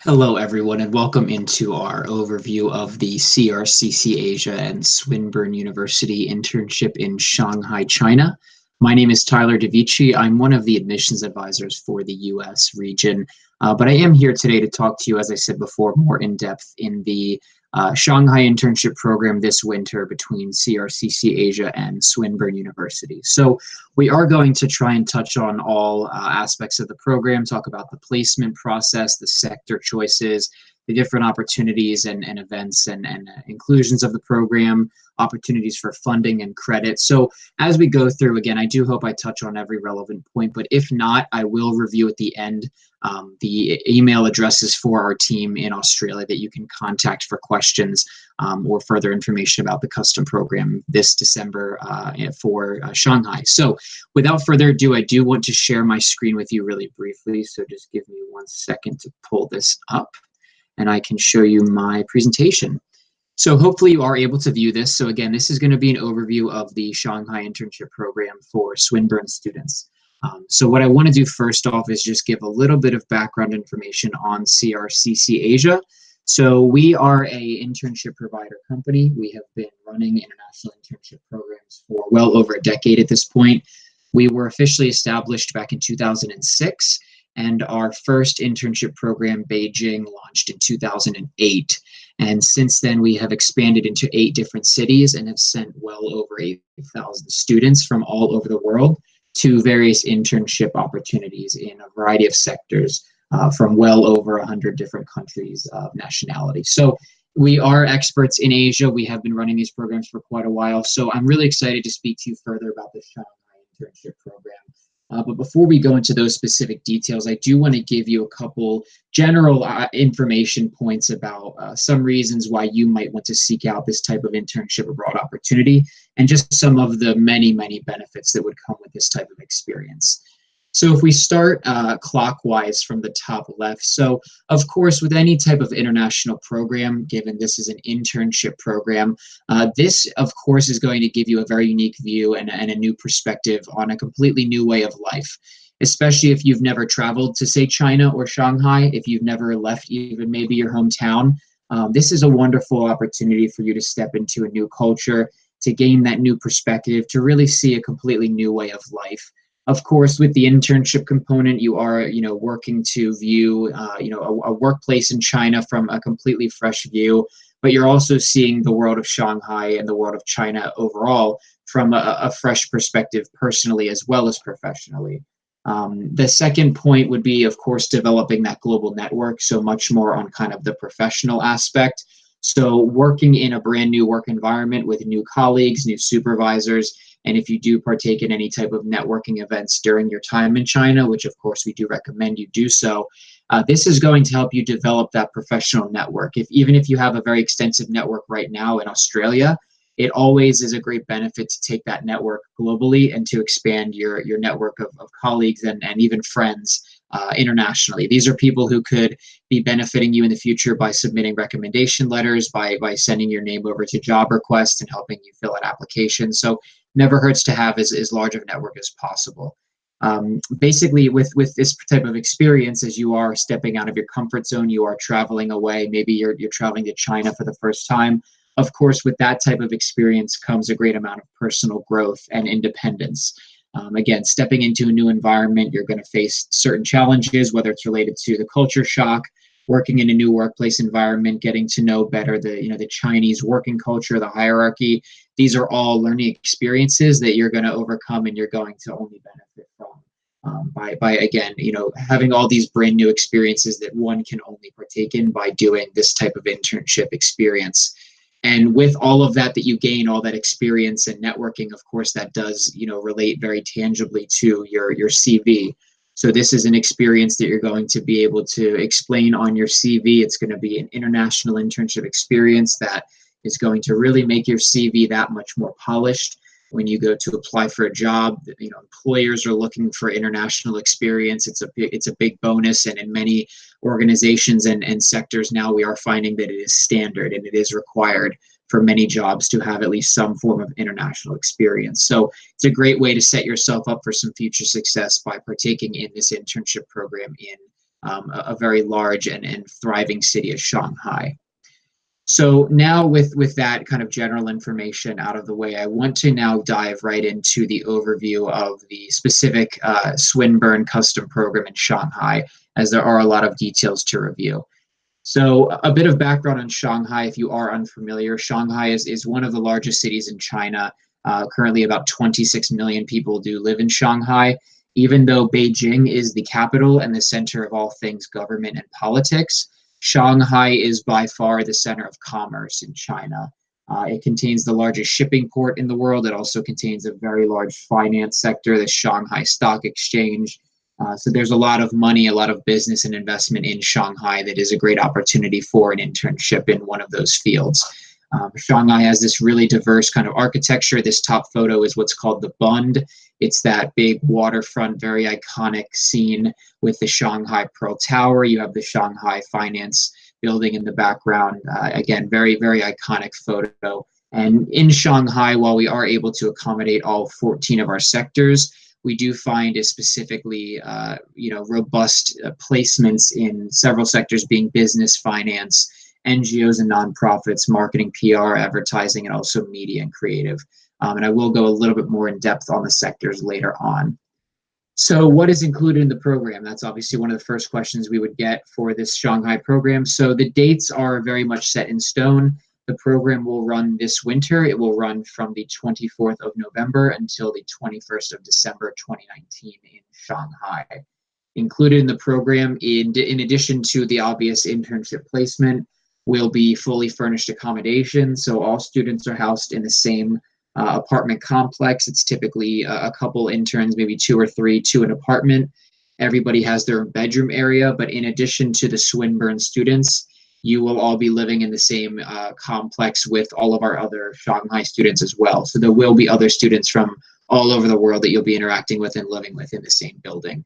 Hello, everyone, and welcome into our overview of the CRCC Asia and Swinburne University internship in Shanghai, China. My name is Tyler DeVici. I'm one of the admissions advisors for the US region, but I am here today to talk to you, as I said before, more in depth in the Shanghai internship program this winter between CRCC Asia and Swinburne University. So we are going to try and touch on all aspects of the program, talk about the placement process, the sector choices, the different opportunities and events and inclusions of the program, opportunities for funding and credit. So as we go through, again, I do hope I touch on every relevant point, but if not, I will review at the end the email addresses for our team in Australia that you can contact for questions or further information about the custom program this December for Shanghai. So without further ado, I do want to share my screen with you really briefly. So just give me 1 second to pull this up and I can show you my presentation. So hopefully you are able to view this. So again, this is going to be an overview of the Shanghai internship program for Swinburne students. So what I want to do first off is just give a little bit of background information on CRCC Asia. So we are a internship provider company. We have been running international internship programs for well over a decade at this point. We were officially established back in 2006, and our first internship program, Beijing, launched in 2008. And since then, we have expanded into 8 different cities and have sent well over 8,000 students from all over the world to various internship opportunities in a variety of sectors from well over 100 different countries of nationality. So we are experts in Asia. We have been running these programs for quite a while. So I'm really excited to speak to you further about the Shanghai internship program. But before we go into those specific details, I do want to give you a couple general information points about some reasons why you might want to seek out this type of internship abroad opportunity, and just some of the many, many benefits that would come with this type of experience. So if we start clockwise from the top left, so of course with any type of international program, given this is an internship program, this of course is going to give you a very unique view and a new perspective on a completely new way of life, especially if you've never traveled to, say, China or Shanghai, if you've never left even maybe your hometown. This is a wonderful opportunity for you to step into a new culture, to gain that new perspective, to really see a completely new way of life. Of course, with the internship component, you are, working to view, a workplace in China from a completely fresh view, but you're also seeing the world of Shanghai and the world of China overall from a fresh perspective, personally as well as professionally. The second point would be, of course, developing that global network, so much more on kind of the professional aspect. So working in a brand new work environment with new colleagues, new supervisors, and if you do partake in any type of networking events during your time in China, which of course we do recommend you do so, this is going to help you develop that professional network. Even if you have a very extensive network right now in Australia, it always is a great benefit to take that network globally and to expand your network of colleagues and even friends internationally. These are people who could be benefiting you in the future by submitting recommendation letters, by sending your name over to job requests and helping you fill out applications. So never hurts to have as large of a network as possible. Basically, with this type of experience, as you are stepping out of your comfort zone, you are traveling away, maybe you're traveling to China for the first time. Of course, with that type of experience comes a great amount of personal growth and independence. Again, stepping into a new environment, you're going to face certain challenges, whether it's related to the culture shock, working in a new workplace environment, getting to know better the Chinese working culture, the hierarchy. These are all learning experiences that you're going to overcome and you're going to only benefit from by again, having all these brand new experiences that one can only partake in by doing this type of internship experience. And with all of that you gain, all that experience and networking, of course, that does, relate very tangibly to your CV. So this is an experience that you're going to be able to explain on your CV. It's going to be an international internship experience that is going to really make your CV that much more polished. When you go to apply for a job, employers are looking for international experience. It's a big bonus, and in many organizations and sectors now, we are finding that it is standard and it is required for many jobs to have at least some form of international experience. So it's a great way to set yourself up for some future success by partaking in this internship program in a very large and thriving city of Shanghai. So now with that kind of general information out of the way, I want to now dive right into the overview of the specific Swinburne custom program in Shanghai, as there are a lot of details to review. So a bit of background on Shanghai, if you are unfamiliar. Shanghai is one of the largest cities in China. Currently about 26 million people do live in Shanghai. Even though Beijing is the capital and the center of all things government and politics, Shanghai is by far the center of commerce in China. It contains the largest shipping port in the world. It also contains a very large finance sector, the Shanghai Stock Exchange. So there's a lot of money, a lot of business and investment in Shanghai that is a great opportunity for an internship in one of those fields. Shanghai has this really diverse kind of architecture. This top photo is what's called the Bund. It's that big waterfront, very iconic scene with the Shanghai Pearl Tower. You have the Shanghai Finance building in the background. Again, very, very iconic photo. And in Shanghai, while we are able to accommodate all 14 of our sectors, we do find a specifically, robust placements in several sectors, being business, finance, NGOs and nonprofits, marketing, PR, advertising, and also media and creative. And I will go a little bit more in depth on the sectors later on. So what is included in the program? That's obviously one of the first questions we would get for this Shanghai program. So the dates are very much set in stone. The program will run this winter. It will run from the 24th of November until the 21st of December 2019 in Shanghai. Included in the program, in addition to the obvious internship placement, will be fully furnished accommodation. So all students are housed in the same apartment complex. It's typically a couple interns, maybe two or three, to an apartment. Everybody has their own bedroom area, but in addition to the Swinburne students, you will all be living in the same complex with all of our other Shanghai students as well. So there will be other students from all over the world that you'll be interacting with and living with in the same building.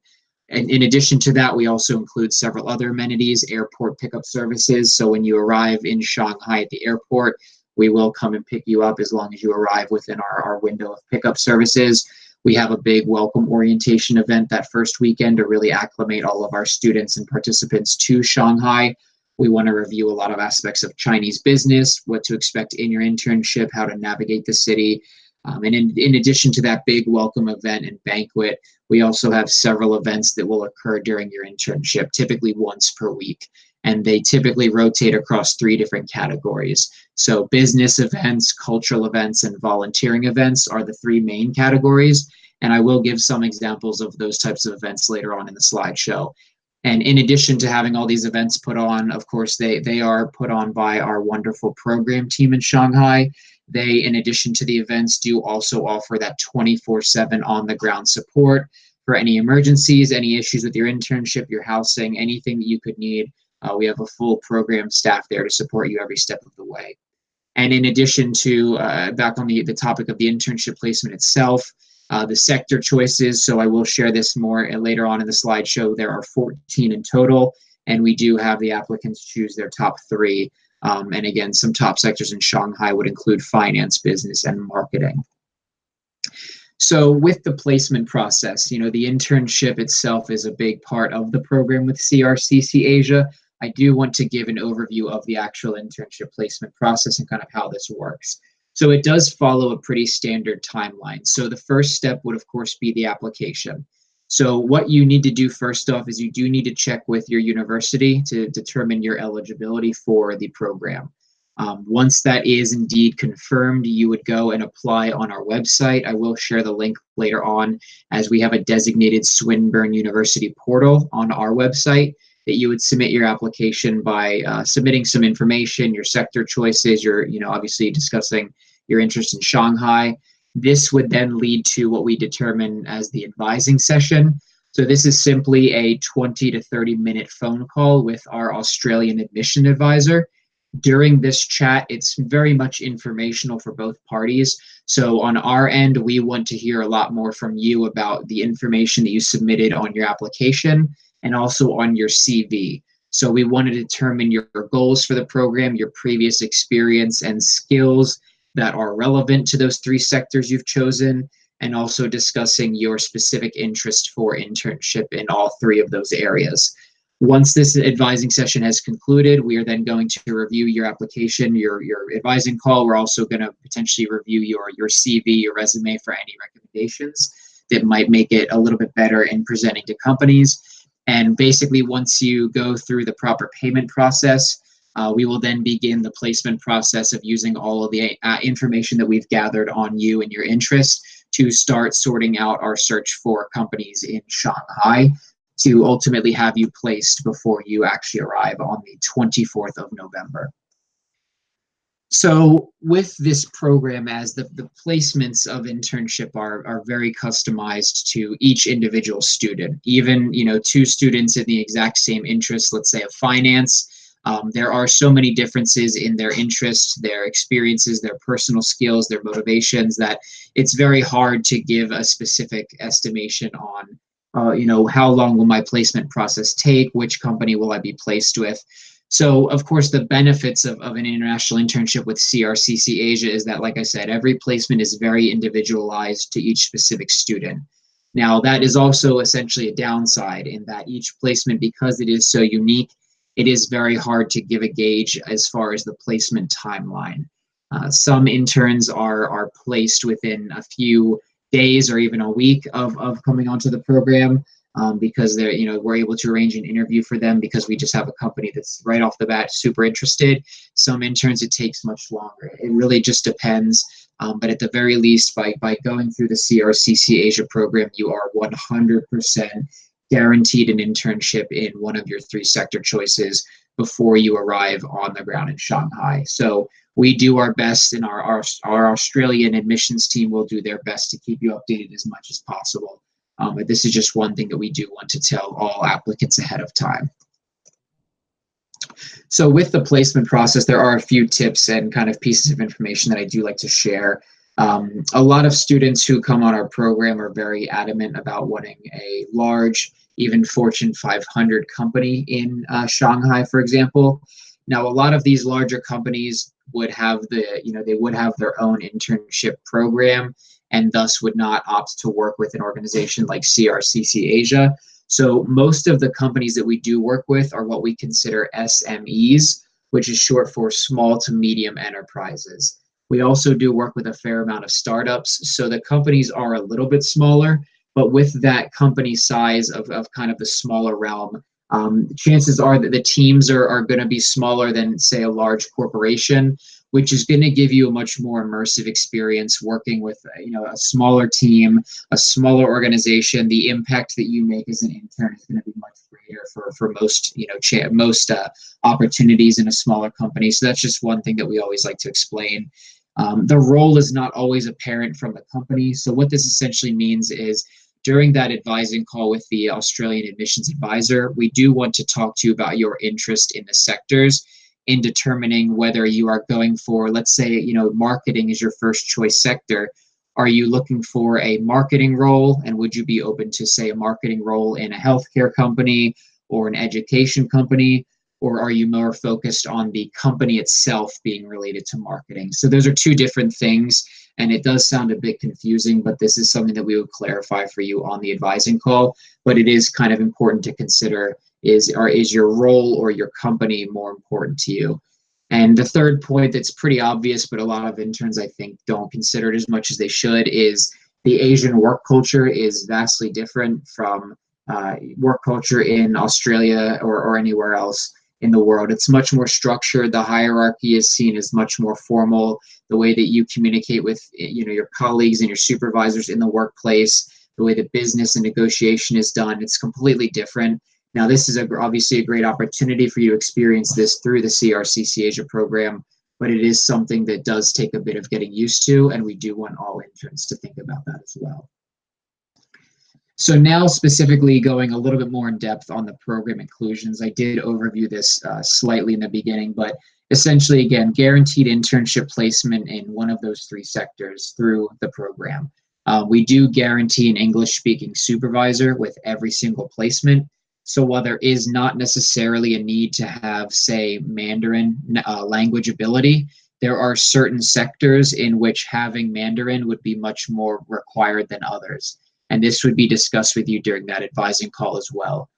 And in addition to that, we also include several other amenities, airport pickup services. So when you arrive in Shanghai at the airport, we will come and pick you up as long as you arrive within our window of pickup services. We have a big welcome orientation event that first weekend to really acclimate all of our students and participants to Shanghai. We want to review a lot of aspects of Chinese business, what to expect in your internship, how to navigate the city. And in addition to that big welcome event and banquet, we also have several events that will occur during your internship, typically once per week. And they typically rotate across 3 different categories. So business events, cultural events, and volunteering events are the 3 main categories. And I will give some examples of those types of events later on in the slideshow. And in addition to having all these events put on, of course, they are put on by our wonderful program team in Shanghai. They, in addition to the events, do also offer that 24/7 on-the-ground support for any emergencies, any issues with your internship, your housing, anything that you could need. We have a full program staff there to support you every step of the way. And in addition to, back on the topic of the internship placement itself, the sector choices, so I will share this more later on in the slideshow. There are 14 in total, and we do have the applicants choose their top 3. And again, some top sectors in Shanghai would include finance, business, and marketing. So with the placement process, the internship itself is a big part of the program with CRCC Asia. I do want to give an overview of the actual internship placement process and kind of how this works. So it does follow a pretty standard timeline. So the first step would, of course, be the application. So what you need to do first off is you do need to check with your university to determine your eligibility for the program. Once that is indeed confirmed, you would go and apply on our website. I will share the link later on, as we have a designated Swinburne University portal on our website that you would submit your application by submitting some information, your sector choices, your, obviously discussing your interest in Shanghai. This would then lead to what we determine as the advising session. So this is simply a 20 to 30-minute phone call with our Australian admission advisor. During this chat, it's very much informational for both parties. So on our end, we want to hear a lot more from you about the information that you submitted on your application and also on your CV. So we want to determine your goals for the program, your previous experience and skills that are relevant to those 3 sectors you've chosen, and also discussing your specific interest for internship in all 3 of those areas. Once this advising session has concluded, we are then going to review your application, your advising call. We're also going to potentially review your CV, your resume for any recommendations that might make it a little bit better in presenting to companies. And basically, once you go through the proper payment process, we will then begin the placement process of using all of the information that we've gathered on you and your interest to start sorting out our search for companies in Shanghai to ultimately have you placed before you actually arrive on the 24th of November. So with this program, as the placements of internship are very customized to each individual student, even two students in the exact same interest, let's say of finance, there are so many differences in their interests, their experiences, their personal skills, their motivations, that it's very hard to give a specific estimation on how long will my placement process take, which company will I be placed with. So, of course, the benefits of an international internship with CRCC Asia is that, like I said, every placement is very individualized to each specific student. Now, that is also essentially a downside in that each placement, because it is so unique, it is very hard to give a gauge as far as the placement timeline. Some interns are placed within a few days or even a week of coming onto the program, because we're able to arrange an interview for them because we just have a company that's right off the bat super interested. Some interns, it takes much longer. It really just depends. But at the very least, by going through the CRCC Asia program, you are 100% guaranteed an internship in one of your 3 sector choices before you arrive on the ground in Shanghai. So we do our best, and our Australian admissions team will do their best to keep you updated as much as possible. But this is just one thing that we do want to tell all applicants ahead of time. So with the placement process, there are a few tips and kind of pieces of information that I do like to share. A lot of students who come on our program are very adamant about wanting a large, even Fortune 500 company in Shanghai, for example. Now, a lot of these larger companies would have they would have their own internship program, and thus would not opt to work with an organization like CRCC Asia. So most of the companies that we do work with are what we consider SMEs, which is short for small to medium enterprises. We also do work with a fair amount of startups, so the companies are a little bit smaller, but with that company size of kind of the smaller realm, chances are that the teams are going to be smaller than, say, a large corporation, which is going to give you a much more immersive experience working with a smaller team, a smaller organization. The impact that you make as an intern is going to be much greater for most most opportunities in a smaller company. So that's just one thing that we always like to explain. The role is not always apparent from the company. So what this essentially means is, during that advising call with the Australian admissions advisor, we do want to talk to you about your interest in the sectors in determining whether you are going for, let's say, marketing is your first choice sector. Are you looking for a marketing role, and would you be open to, say, a marketing role in a healthcare company or an education company? Or are you more focused on the company itself being related to marketing? So those are 2 different things, and it does sound a bit confusing, but this is something that we would clarify for you on the advising call. But it is kind of important to consider, is your role or your company more important to you? And the third point that's pretty obvious, but a lot of interns, I think, don't consider it as much as they should, is the Asian work culture is vastly different from work culture in Australia or anywhere else in the world. It's much more structured. The hierarchy is seen as much more formal. The way that you communicate with your colleagues and your supervisors in the workplace, the way that business and negotiation is done, it's completely different. Now, this is obviously a great opportunity for you to experience this through the CRCC Asia program, but it is something that does take a bit of getting used to, and we do want all interns to think about that as well. So now, specifically going a little bit more in depth on the program inclusions, I did overview this slightly in the beginning, but essentially, again, guaranteed internship placement in one of those 3 sectors through the program. We do guarantee an English-speaking supervisor with every single placement. So while there is not necessarily a need to have, say, Mandarin language ability, there are certain sectors in which having Mandarin would be much more required than others. And this would be discussed with you during that advising call as well.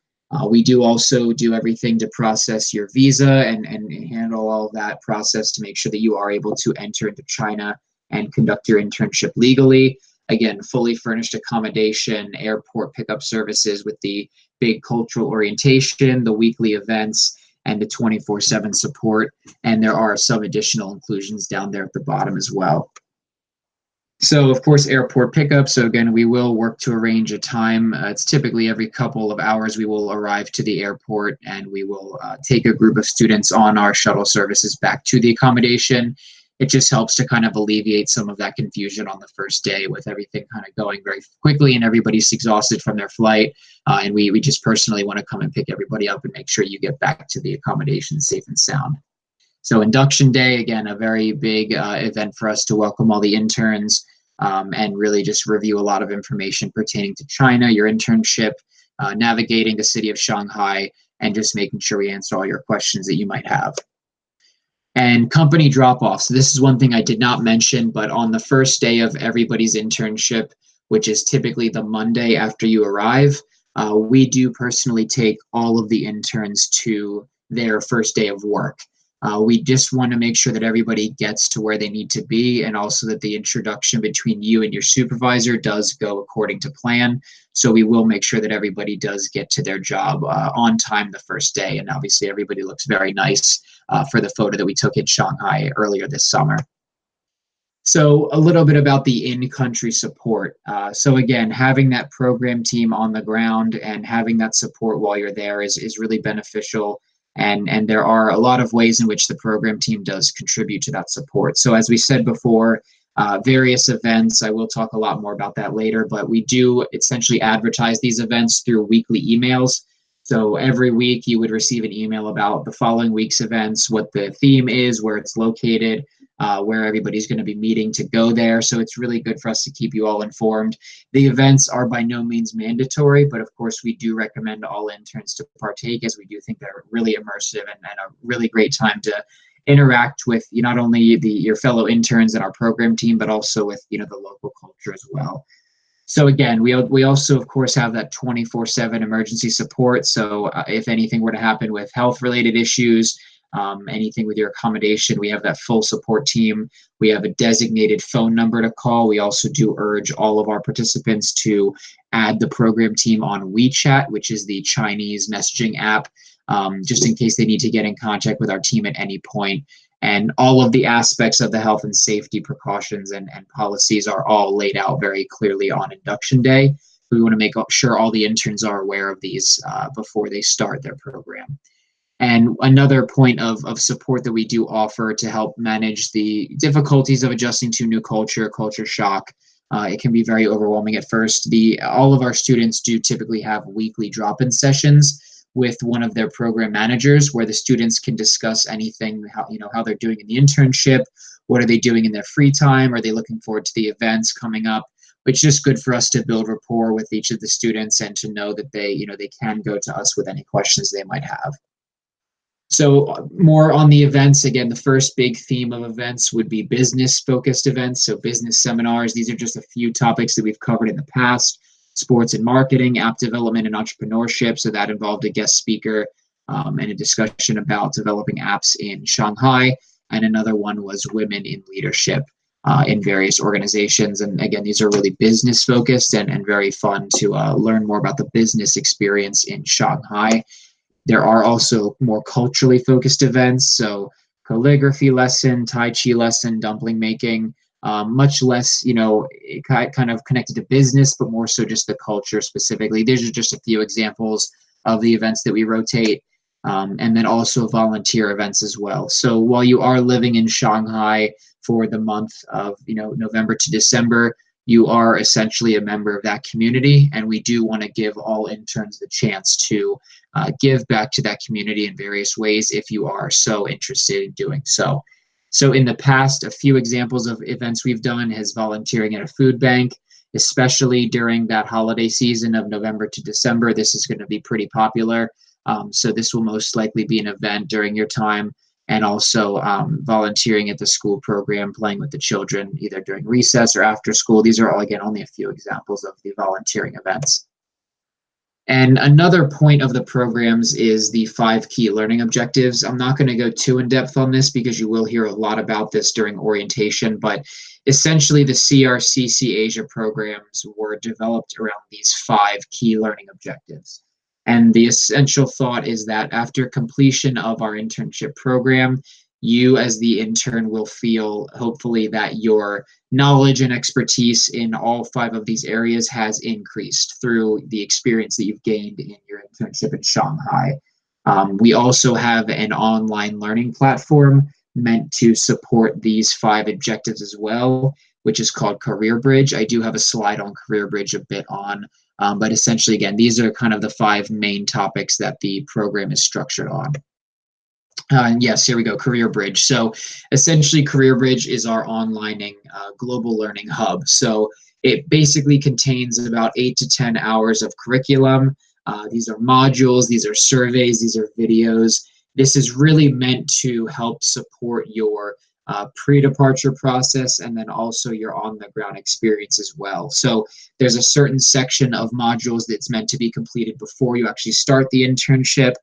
We do also do everything to process your visa and handle all of that process to make sure that you are able to enter into China and conduct your internship legally. Again, fully furnished accommodation, airport pickup services with the big cultural orientation, the weekly events, and the 24/7 support. And there are some additional inclusions down there at the bottom as well. So, of course, airport pickup. So, again, we will work to arrange a time. It's typically every couple of hours we will arrive to the airport and we will take a group of students on our shuttle services back to the accommodation. It just helps to kind of alleviate some of that confusion on the first day with everything kind of going very quickly and everybody's exhausted from their flight. And we just personally want to come and pick everybody up and make sure you get back to the accommodation safe and sound. So induction day, again, a very big event for us to welcome all the interns and really just review a lot of information pertaining to China, your internship, navigating the city of Shanghai, and just making sure we answer all your questions that you might have. And company drop-off. So this is one thing I did not mention, but on the first day of everybody's internship, which is typically the Monday after you arrive, we do personally take all of the interns to their first day of work. We just want to make sure that everybody gets to where they need to be and also that the introduction between you and your supervisor does go according to plan. So we will make sure that everybody does get to their job on time the first day. And obviously everybody looks very nice for the photo that we took in Shanghai earlier this summer. So a little bit about the in-country support. So again, having that program team on the ground and having that support while you're there is really beneficial. And there are a lot of ways in which the program team does contribute to that support. So as we said before, various events, I will talk a lot more about that later, but we do essentially advertise these events through weekly emails. So every week you would receive an email about the following week's events, what the theme is, where it's located, where everybody's going to be meeting to go there. So it's really good for us to keep you all informed. The events are by no means mandatory, but of course we do recommend all interns to partake as we do think they're really immersive and a really great time to interact with not only your fellow interns and our program team, but also with the local culture as well. So again, we also, of course, have that 24/7 emergency support. So if anything were to happen with health-related issues, anything with your accommodation, we have that full support team. We have a designated phone number to call. We also do urge all of our participants to add the program team on WeChat, which is the Chinese messaging app, just in case they need to get in contact with our team at any point. And all of the aspects of the health and safety precautions and policies are all laid out very clearly on induction day. We want to make sure all the interns are aware of these before they start their program. And another point of support that we do offer to help manage the difficulties of adjusting to new culture shock. It can be very overwhelming at first. All of our students do typically have weekly drop-in sessions with one of their program managers where the students can discuss anything, how they're doing in the internship, what are they doing in their free time, are they looking forward to the events coming up. It's just good for us to build rapport with each of the students and to know that they can go to us with any questions they might have. So more on the events, again, the first big theme of events would be business-focused events, so business seminars. These are just a few topics that we've covered in the past. Sports and marketing, app development and entrepreneurship, so that involved a guest speaker and a discussion about developing apps in Shanghai. And another one was women in leadership in various organizations. And again, these are really business-focused and very fun to learn more about the business experience in Shanghai. There are also more culturally focused events, so calligraphy lesson, Tai Chi lesson, dumpling making, much less, kind of connected to business, but more so just the culture specifically. These are just a few examples of the events that we rotate, and then also volunteer events as well. So while you are living in Shanghai for the month of, November to December, you are essentially a member of that community, and we do want to give all interns the chance to give back to that community in various ways if you are so interested in doing so. So in the past, a few examples of events we've done is volunteering at a food bank, especially during that holiday season of November to December. This is going to be pretty popular. So this will most likely be an event during your time, and also volunteering at the school program, playing with the children, either during recess or after school. These are all, again, only a few examples of the volunteering events. And another point of the programs is the 5 key learning objectives. I'm not going to go too in depth on this because you will hear a lot about this during orientation, but essentially the CRCC Asia programs were developed around these 5 key learning objectives. And the essential thought is that after completion of our internship program, you as the intern will feel hopefully that your knowledge and expertise in all 5 of these areas has increased through the experience that you've gained in your internship in Shanghai. We also have an online learning platform meant to support these 5 objectives as well, which is called CareerBridge. I do have a slide on CareerBridge a bit on, but essentially, again, these are kind of the 5 main topics that the program is structured on. Yes, here we go, CareerBridge. So essentially, CareerBridge is our online global learning hub. So it basically contains about 8 to 10 hours of curriculum. These are modules, these are surveys, these are videos. This is really meant to help support your pre-departure process and then also your on-the-ground experience as well. So there's a certain section of modules that's meant to be completed before you actually start the internship,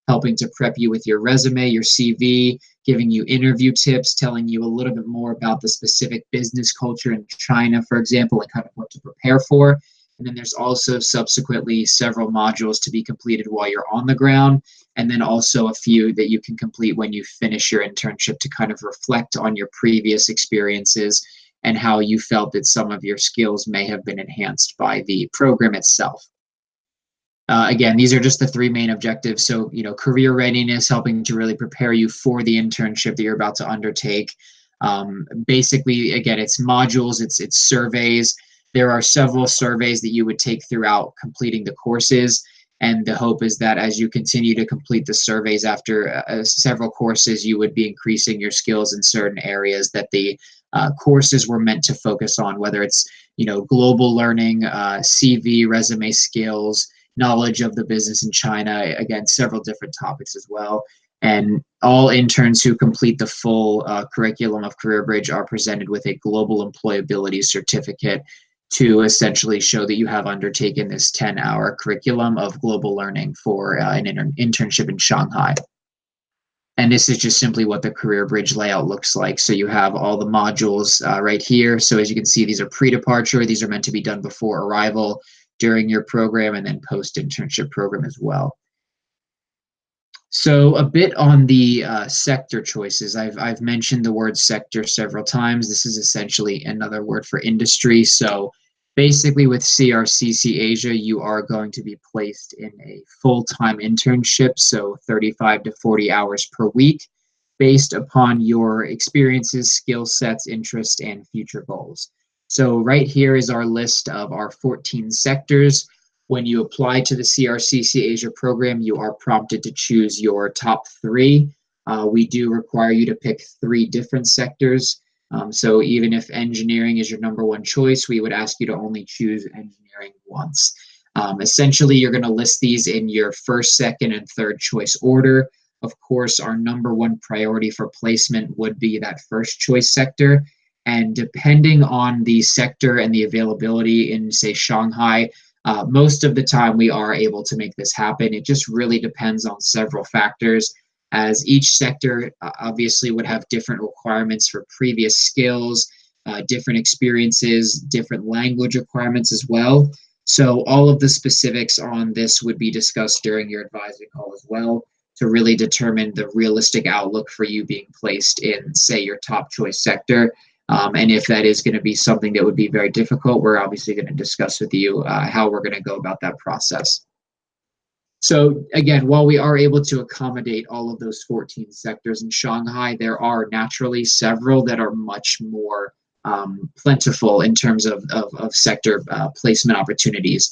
helping to prep you with your resume, your CV, giving you interview tips, telling you a little bit more about the specific business culture in China, for example, and kind of what to prepare for. And then there's also subsequently several modules to be completed while you're on the ground, and then also a few that you can complete when you finish your internship to kind of reflect on your previous experiences and how you felt that some of your skills may have been enhanced by the program itself. Again, these are just the 3 main objectives. So, career readiness, helping to really prepare you for the internship that you're about to undertake. Basically, again, it's modules, it's surveys. There are several surveys that you would take throughout completing the courses. And the hope is that as you continue to complete the surveys after several courses, you would be increasing your skills in certain areas that the courses were meant to focus on, whether it's, global learning, CV, resume skills, knowledge of the business in China, again, several different topics as well. And all interns who complete the full curriculum of CareerBridge are presented with a global employability certificate to essentially show that you have undertaken this 10-hour curriculum of global learning for an internship in Shanghai. And this is just simply what the CareerBridge layout looks like. So you have all the modules right here. So as you can see, these are pre-departure. These are meant to be done before arrival, during your program, and then post-internship program as well. So a bit on the sector choices. I've mentioned the word sector several times. This is essentially another word for industry. So basically with CRCC Asia, you are going to be placed in a full-time internship, so 35 to 40 hours per week, based upon your experiences, skill sets, interests, and future goals. So right here is our list of our 14 sectors. When you apply to the CRCC Asia program, you are prompted to choose your top 3. We do require you to pick 3 different sectors. So even if engineering is your #1 choice, we would ask you to only choose engineering once. Essentially, you're going to list these in your first, second, and third choice order. Of course, our #1 priority for placement would be that first choice sector. And depending on the sector and the availability in, say, Shanghai, most of the time we are able to make this happen. It just really depends on several factors, as each sector obviously would have different requirements for previous skills, different experiences, different language requirements as well. So all of the specifics on this would be discussed during your advising call as well, to really determine the realistic outlook for you being placed in, say, your top choice sector. And if that is going to be something that would be very difficult, we're obviously going to discuss with you how we're going to go about that process. So again, while we are able to accommodate all of those 14 sectors in Shanghai, there are naturally several that are much more plentiful in terms of sector placement opportunities.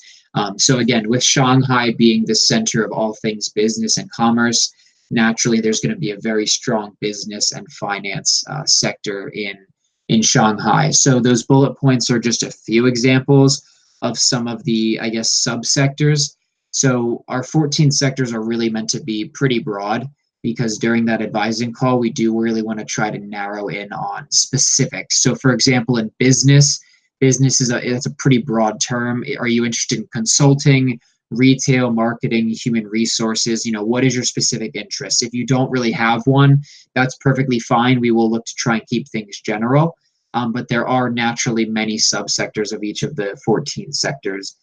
So again, with Shanghai being the center of all things business and commerce, naturally there's going to be a very strong business and finance sector in Shanghai. So those bullet points are just a few examples of some of the, I guess, subsectors. So our 14 sectors are really meant to be pretty broad, because during that advising call, we do really want to try to narrow in on specifics. So for example, in business is it's a pretty broad term. Are you interested in consulting, retail, marketing, human resources. What is your specific interest? If you don't really have one, that's perfectly fine. We will look to try and keep things general. But there are naturally many subsectors of each of the 14 sectors.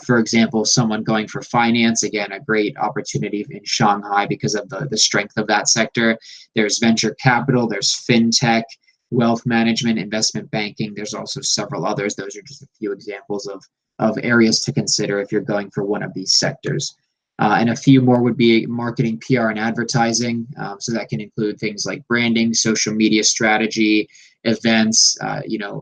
For example, someone going for finance, again, a great opportunity in Shanghai because of the strength of that sector. There's venture capital, there's fintech, wealth management, investment banking. There's also several others. Those are just a few examples of areas to consider if you're going for one of these sectors. And a few more would be marketing, PR, and advertising. So that can include things like branding, social media strategy, events,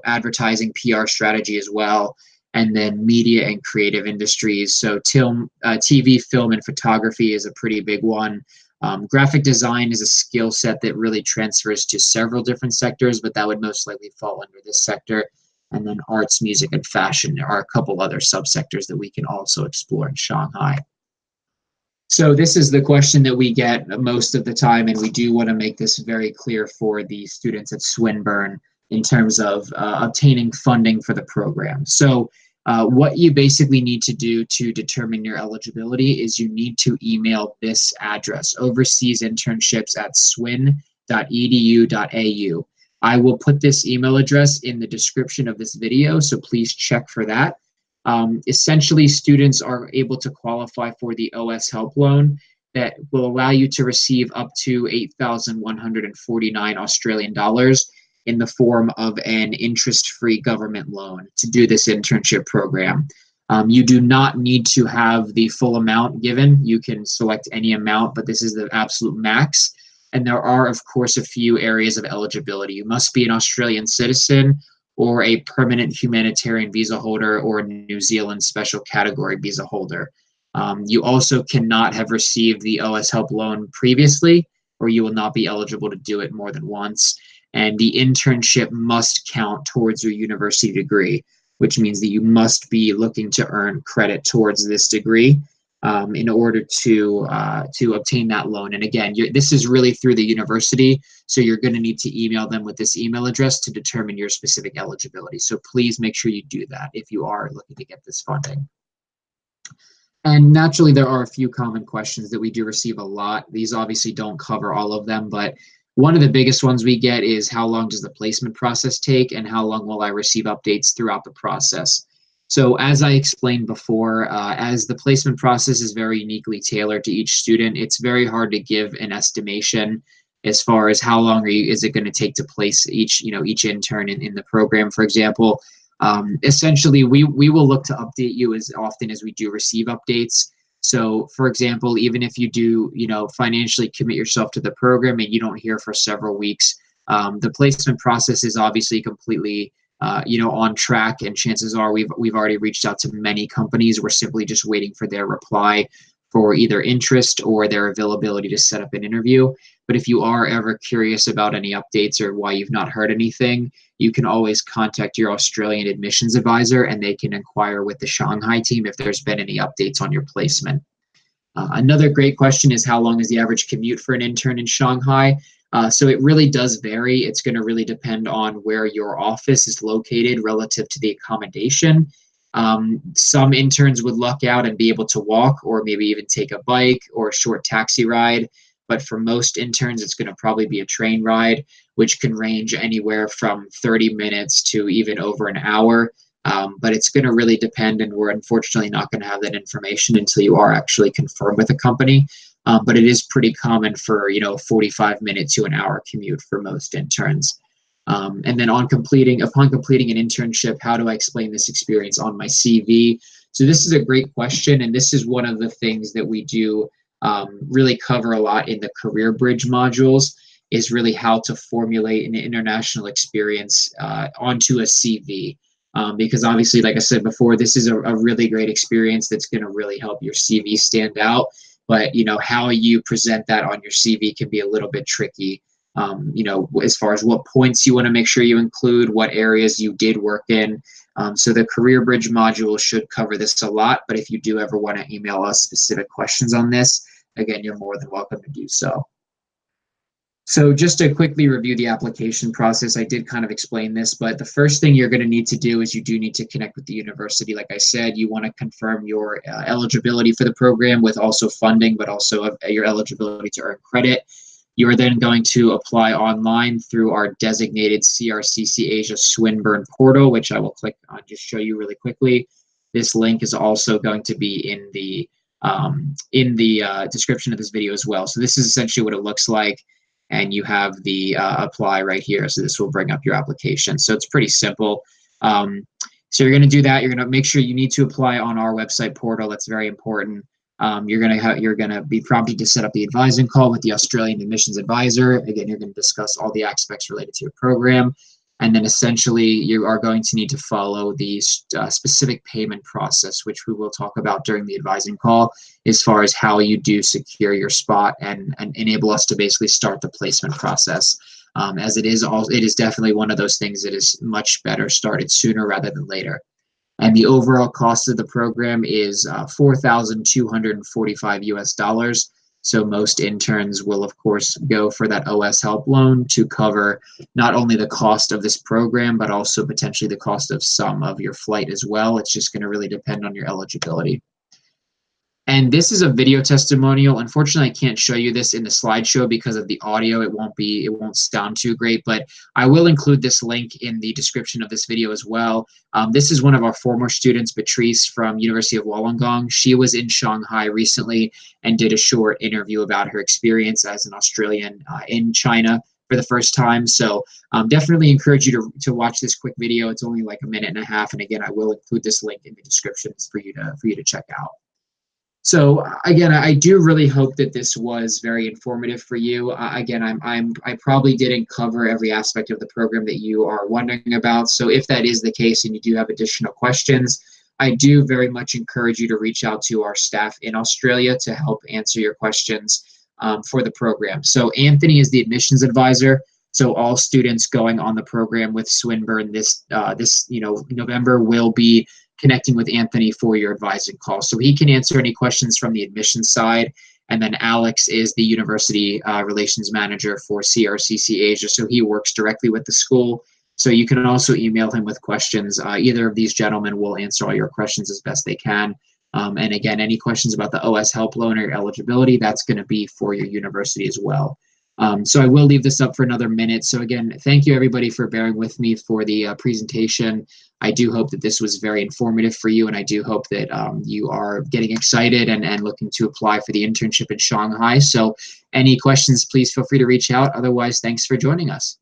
advertising, PR strategy as well, and then media and creative industries. So TV, film, and photography is a pretty big one. Graphic design is a skill set that really transfers to several different sectors, but that would most likely fall under this sector. And then arts, music, and fashion are a couple other subsectors that we can also explore in Shanghai. So this is the question that we get most of the time, and we do want to make this very clear for the students at Swinburne in terms of obtaining funding for the program. So what you basically need to do to determine your eligibility is you need to email this address, overseasinternships@swin.edu.au. I will put this email address in the description of this video, so please check for that. Essentially, students are able to qualify for the OS Help Loan that will allow you to receive up to 8,149 Australian dollars in the form of an interest-free government loan to do this internship program. You do not need to have the full amount given. You can select any amount, but this is the absolute max. And there are, of course, a few areas of eligibility. You must be an Australian citizen or a permanent humanitarian visa holder or a New Zealand special category visa holder. You also cannot have received the OS Help Loan previously, or you will not be eligible to do it more than once. And the internship must count towards your university degree, which means that you must be looking to earn credit towards this degree in order to obtain that loan. And again, this is really through the university, so you're going to need to email them with this email address to determine your specific eligibility. So please make sure you do that if you are looking to get this funding. And naturally, there are a few common questions that we do receive a lot. These obviously don't cover all of them, but one of the biggest ones we get is how long does the placement process take and how long will I receive updates throughout the process? So as I explained before, as the placement process is very uniquely tailored to each student, it's very hard to give an estimation as far as how long is it going to take to place each intern in the program, for example. Essentially, we will look to update you as often as we do receive updates. So, for example, even if you do, financially commit yourself to the program and you don't hear for several weeks, the placement process is obviously completely on track, and chances are we've already reached out to many companies. We're simply just waiting for their reply for either interest or their availability to set up an interview. But if you are ever curious about any updates or why you've not heard anything, you can always contact your Australian admissions advisor and they can inquire with the Shanghai team if there's been any updates on your placement. Another great question is how long is the average commute for an intern in Shanghai? So it really does vary. It's going to really depend on where your office is located relative to the accommodation. Some interns would luck out and be able to walk or maybe even take a bike or a short taxi ride. But for most interns, it's going to probably be a train ride, which can range anywhere from 30 minutes to even over an hour. But it's going to really depend, and we're unfortunately not going to have that information until you are actually confirmed with a company. But it is pretty common for 45 minutes to an hour commute for most interns. And then upon completing an internship, how do I explain this experience on my CV? So this is a great question, and this is one of the things that we do really cover a lot in the CareerBridge modules, is really how to formulate an international experience onto a CV. Because obviously, like I said before, this is a really great experience that's going to really help your CV stand out. But how you present that on your CV can be a little bit tricky. As far as what points you want to make sure you include, what areas you did work in. So the CareerBridge module should cover this a lot, but if you do ever want to email us specific questions on this, again, you're more than welcome to do so. So just to quickly review the application process, I did kind of explain this, but the first thing you're going to need to do is you do need to connect with the university. Like I said, you want to confirm your eligibility for the program with also funding, but also your eligibility to earn credit. You are then going to apply online through our designated CRCC Asia Swinburne portal, which I will click on, just show you really quickly. This link is also going to be in the description of this video as well. So this is essentially what it looks like. And you have the apply right here. So this will bring up your application. So it's pretty simple. So you're going to do that. You're going to make sure you need to apply on our website portal. That's very important. You're going to be prompted to set up the advising call with the Australian admissions advisor. Again, you're going to discuss all the aspects related to your program. And then essentially you are going to need to follow the specific payment process, which we will talk about during the advising call, as far as how you do secure your spot and enable us to basically start the placement process. As it is definitely one of those things that is much better started sooner rather than later. And the overall cost of the program is $4,245 US. So most interns will, of course, go for that OS help loan to cover not only the cost of this program, but also potentially the cost of some of your flight as well. It's just going to really depend on your eligibility. And this is a video testimonial. Unfortunately, I can't show you this in the slideshow because of the audio. It won't sound too great, but I will include this link in the description of this video as well. This is one of our former students, Patrice from University of Wollongong. She was in Shanghai recently and did a short interview about her experience as an Australian in China for the first time. So definitely encourage you to watch this quick video. It's only like a minute and a half. And again, I will include this link in the description for you to check out. So again, I do really hope that this was very informative for you. Again, I probably didn't cover every aspect of the program that you are wondering about. So if that is the case and you do have additional questions, I do very much encourage you to reach out to our staff in Australia to help answer your questions for the program. So Anthony is the admissions advisor. So all students going on the program with Swinburne this November will be connecting with Anthony for your advising call. So he can answer any questions from the admissions side. And then Alex is the university relations manager for CRCC Asia. So he works directly with the school. So you can also email him with questions. Either of these gentlemen will answer all your questions as best they can. And again, any questions about the OS help loan or your eligibility, that's going to be for your university as well. So I will leave this up for another minute. So again, thank you everybody for bearing with me for the presentation. I do hope that this was very informative for you, and I do hope that you are getting excited and looking to apply for the internship in Shanghai. So any questions, please feel free to reach out. Otherwise, thanks for joining us.